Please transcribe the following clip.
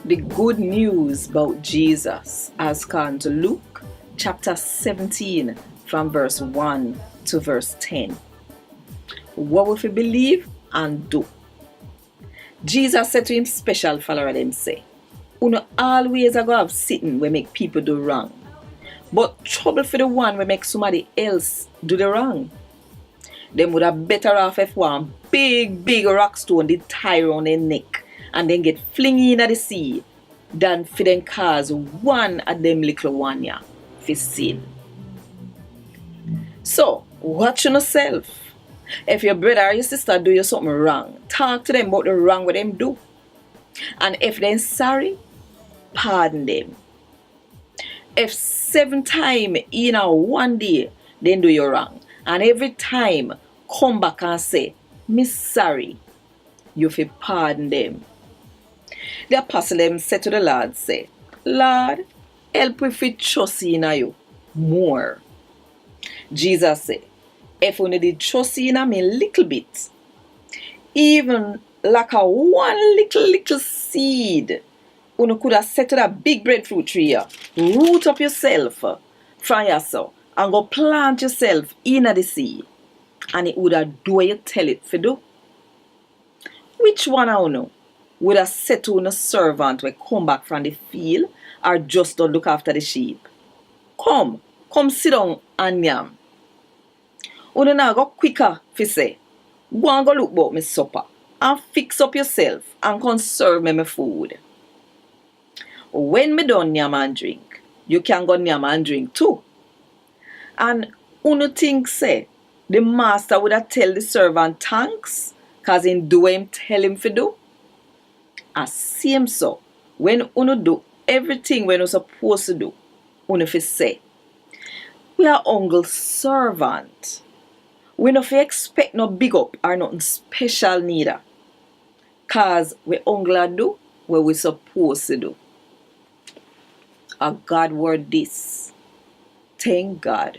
The good news about Jesus as gone to Luke chapter 17 from verse 1 to verse 10. What will we believe and do? Jesus said to him special follower them say, "Uno always a go have sitting we make people do wrong. But trouble for the one we make somebody else do the wrong. Them would have better off if one big rock stone did tie around their neck and then get flingy in the sea than for them cause one of them little one ya for sin." So, watch yourself. If your brother or your sister do you something wrong, talk to them about the wrong what them do. And if they're sorry, pardon them. If 7 times in a one day, then do you wrong. And every time, come back and say, "Me sorry," you feel pardon them. The apostle them said to the Lord, say, "Lord, help me to trust in you more." Jesus said, "If only did trust in me a little bit, even like a one little seed, you could have set to that big breadfruit tree here, root up yourself from yourself and go plant yourself in the sea, and it would have do what you tell it to do. Which one of you would have said to a servant when come back from the field or just don't look after the sheep, Come sit down and yam? You now go quicker for say, go and go look about my supper and fix up yourself and come serve me my food. When me done yam and drink, you can go yam and drink too. And you think say, the master would have tell the servant thanks cause him do what him tell him to do? As same so, when you do everything when you supposed to do, you fi say, "We are humble servant. We no fi expect no big up or nothing special neither. Cause we humble do what we supposed to do." A Gad Wod Dis. Thank God